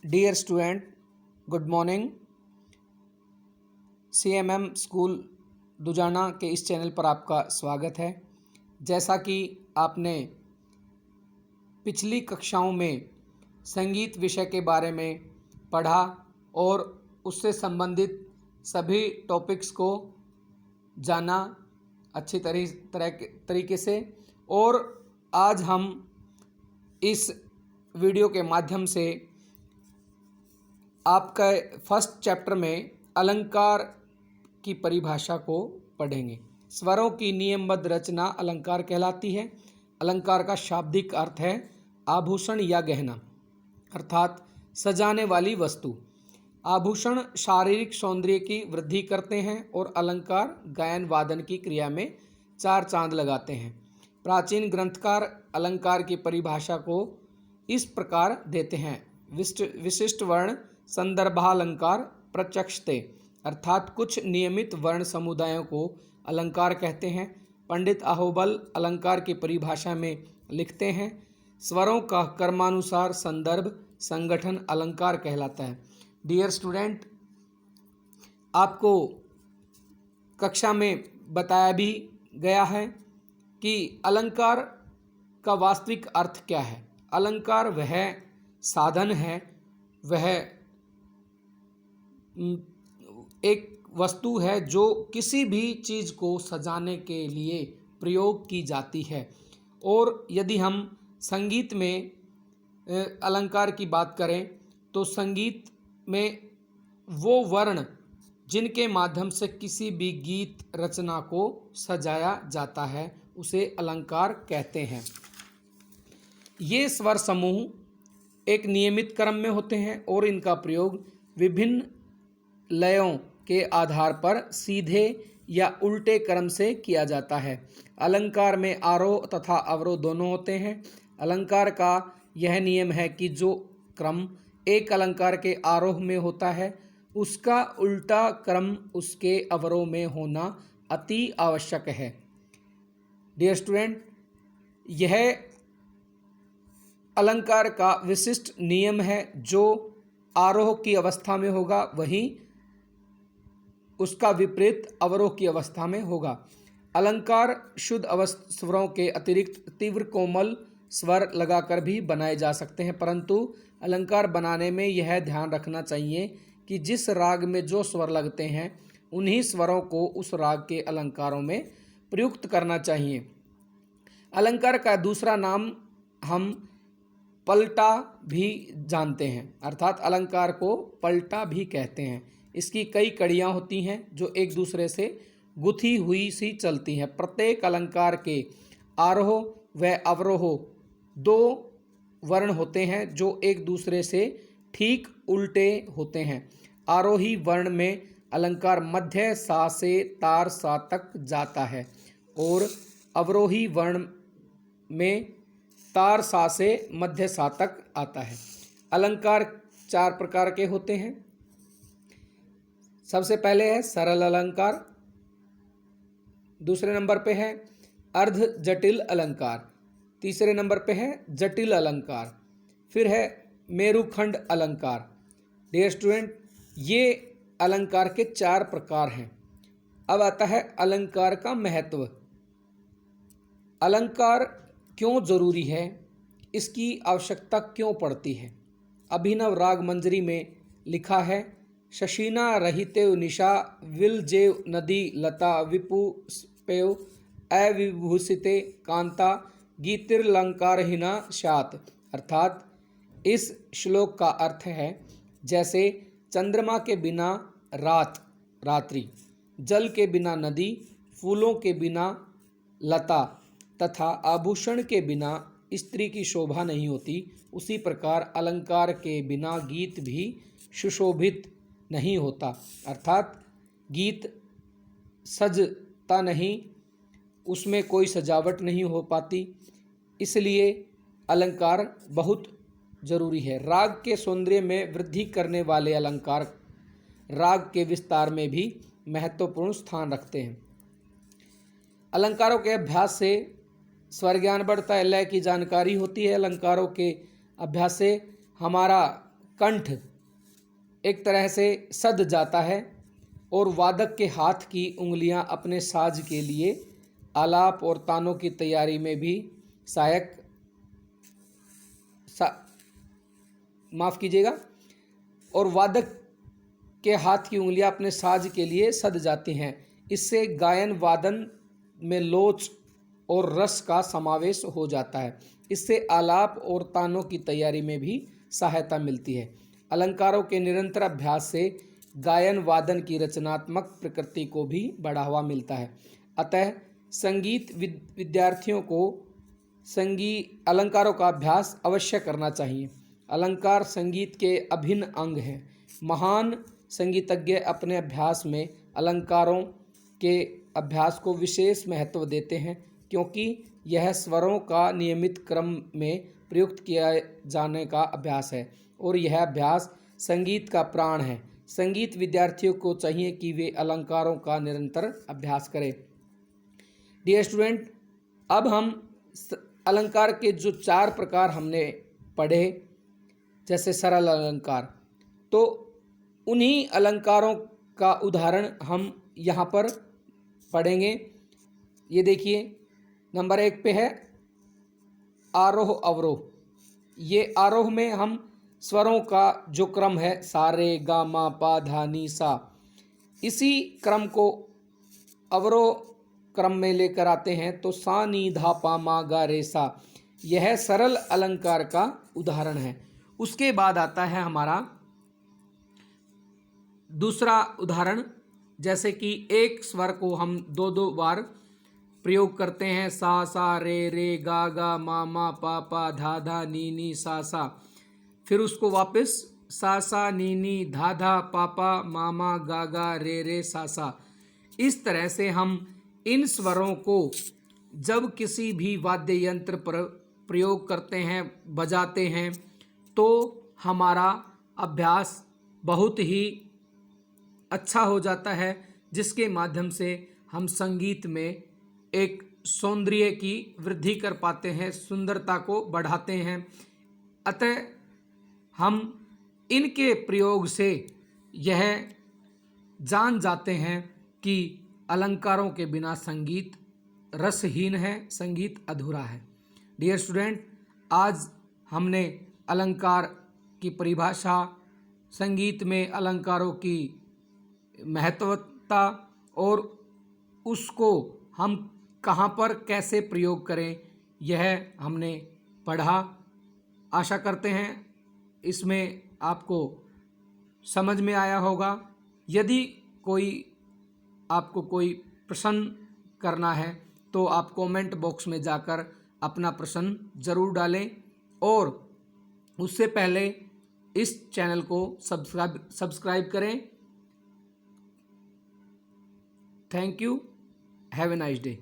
Dear student, good morning. CMM school Dujana के इस channel पर आपका स्वागत है। जैसा कि आपने पिछली कक्षाओं में संगीत विषय के बारे में पढ़ा और उससे संबंधित सभी टॉपिक्स को जाना अच्छी तरीके से, और आज हम इस वीडियो के माध्यम से आपका फर्स्ट चैप्टर में अलंकार की परिभाषा को पढ़ेंगे। स्वरों की नियमबद्ध रचना अलंकार कहलाती है। अलंकार का शाब्दिक अर्थ है आभूषण या गहना, अर्थात सजाने वाली वस्तु। आभूषण शारीरिक सौंदर्य की वृद्धि करते हैं और अलंकार गायन वादन की क्रिया में चार चांद लगाते हैं। प्राचीन ग्रंथकार अलंकार की परिभाषा को इस प्रकार देते हैं: विशिष्ट वर्ण संदर्भालंकार प्रत्यक्षते, अर्थात कुछ नियमित वर्ण समुदायों को अलंकार कहते हैं। पंडित अहोबल अलंकार की परिभाषा में लिखते हैं: स्वरों का कर्मानुसार संदर्भ संगठन अलंकार कहलाता है। डियर स्टूडेंट, आपको कक्षा में बताया भी गया है कि अलंकार का वास्तविक अर्थ क्या है। अलंकार वह साधन है, वह एक वस्तु है जो किसी भी चीज़ को सजाने के लिए प्रयोग की जाती है। और यदि हम संगीत में अलंकार की बात करें तो संगीत में वो वर्ण जिनके माध्यम से किसी भी गीत रचना को सजाया जाता है उसे अलंकार कहते हैं। ये स्वर समूह एक नियमित क्रम में होते हैं और इनका प्रयोग विभिन्न लयों के आधार पर सीधे या उल्टे क्रम से किया जाता है। अलंकार में आरोह तथा अवरोह दोनों होते हैं। अलंकार का यह नियम है कि जो क्रम एक अलंकार के आरोह में होता है उसका उल्टा क्रम उसके अवरोह में होना अति आवश्यक है। डियर स्टूडेंट, यह अलंकार का विशिष्ट नियम है। जो आरोह की अवस्था में होगा वही उसका विपरीत अवरोह की अवस्था में होगा। अलंकार शुद्ध स्वरों के अतिरिक्त तीव्र कोमल स्वर लगाकर भी बनाए जा सकते हैं, परंतु अलंकार बनाने में यह ध्यान रखना चाहिए कि जिस राग में जो स्वर लगते हैं उन्हीं स्वरों को उस राग के अलंकारों में प्रयुक्त करना चाहिए। अलंकार का दूसरा नाम हम पलटा भी जानते हैं, अर्थात अलंकार को पलटा भी कहते हैं। इसकी कई कड़ियाँ होती हैं जो एक दूसरे से गुथी हुई सी चलती हैं। प्रत्येक अलंकार के आरोह व अवरोह दो वर्ण होते हैं जो एक दूसरे से ठीक उल्टे होते हैं। आरोही वर्ण में अलंकार मध्य सा से तार सा तक जाता है और अवरोही वर्ण में तार सा से मध्य सा तक आता है। अलंकार चार प्रकार के होते हैं। सबसे पहले है सरल अलंकार, दूसरे नंबर पे है अर्ध जटिल अलंकार, तीसरे नंबर पे है जटिल अलंकार, फिर है मेरुखंड अलंकार। डियर स्टूडेंट, ये अलंकार के चार प्रकार हैं। अब आता है अलंकार का महत्व। अलंकार क्यों जरूरी है, इसकी आवश्यकता क्यों पड़ती है। अभिनव राग मंजरी में लिखा है: शशीना रहितेव निशा विलजेव नदी लता विपुस्पेव अविभूषिते कांता गीतिर्लंकारहीना स्यात्। अर्थात इस श्लोक का अर्थ है जैसे चंद्रमा के बिना रात्रि, जल के बिना नदी, फूलों के बिना लता तथा आभूषण के बिना स्त्री की शोभा नहीं होती, उसी प्रकार अलंकार के बिना गीत भी सुशोभित नहीं होता। अर्थात गीत सजता नहीं, उसमें कोई सजावट नहीं हो पाती, इसलिए अलंकार बहुत जरूरी है। राग के सौंदर्य में वृद्धि करने वाले अलंकार राग के विस्तार में भी महत्वपूर्ण स्थान रखते हैं। अलंकारों के अभ्यास से स्वर ज्ञान बढ़ता है, लय की जानकारी होती है। अलंकारों के अभ्यास से हमारा कंठ एक तरह से सद जाता है और वादक के हाथ की उंगलियां अपने साज के लिए आलाप और तानों की तैयारी में भी सहायक माफ़ कीजिएगा, और वादक के हाथ की उंगलियां अपने साज के लिए सद जाती हैं। इससे गायन वादन में लोच और रस का समावेश हो जाता है। इससे आलाप और तानों की तैयारी में भी सहायता मिलती है। अलंकारों के निरंतर अभ्यास से गायन वादन की रचनात्मक प्रकृति को भी बढ़ावा मिलता है। अतः संगीत विद्यार्थियों को अलंकारों का अभ्यास अवश्य करना चाहिए। अलंकार संगीत के अभिन्न अंग हैं। महान संगीतज्ञ अपने अभ्यास में अलंकारों के अभ्यास को विशेष महत्व देते हैं, क्योंकि यह स्वरों का नियमित क्रम में प्रयुक्त किया जाने का अभ्यास है और यह अभ्यास संगीत का प्राण है। संगीत विद्यार्थियों को चाहिए कि वे अलंकारों का निरंतर अभ्यास करें। डियर स्टूडेंट, अब हम अलंकार के जो 4 प्रकार हमने पढ़े, जैसे सरल अलंकार, तो उन्हीं अलंकारों का उदाहरण हम यहाँ पर पढ़ेंगे। ये देखिए, नंबर 1 पे है आरोह अवरोह। ये आरोह में हम स्वरों का जो क्रम है सा रे गा मा पा धा नी सा, इसी क्रम को अवरोह क्रम में लेकर आते हैं तो सा नी धा पा मा गा रे सा। यह सरल अलंकार का उदाहरण है। उसके बाद आता है हमारा दूसरा उदाहरण, जैसे कि एक स्वर को हम 2-2 बार प्रयोग करते हैं, सा रे गा गा मा पा धा नी नी सा। फिर उसको वापस सा नी नी धा पा मा गा रे सा। इस तरह से हम इन स्वरों को जब किसी भी वाद्य यंत्र पर प्रयोग करते हैं, बजाते हैं, तो हमारा अभ्यास बहुत ही अच्छा हो जाता है, जिसके माध्यम से हम संगीत में एक सौंदर्य की वृद्धि कर पाते हैं, सुंदरता को बढ़ाते हैं। अतः हम इनके प्रयोग से यह जान जाते हैं कि अलंकारों के बिना संगीत रसहीन है, संगीत अधूरा है। डियर स्टूडेंट, आज हमने अलंकार की परिभाषा, संगीत में अलंकारों की महत्वता और उसको हम कहाँ पर कैसे प्रयोग करें, यह हमने पढ़ा। आशा करते हैं इसमें आपको समझ में आया होगा। यदि आपको कोई प्रश्न करना है तो आप कमेंट बॉक्स में जाकर अपना प्रश्न ज़रूर डालें, और उससे पहले इस चैनल को सब्सक्राइब करें। Thank you. Have a nice day.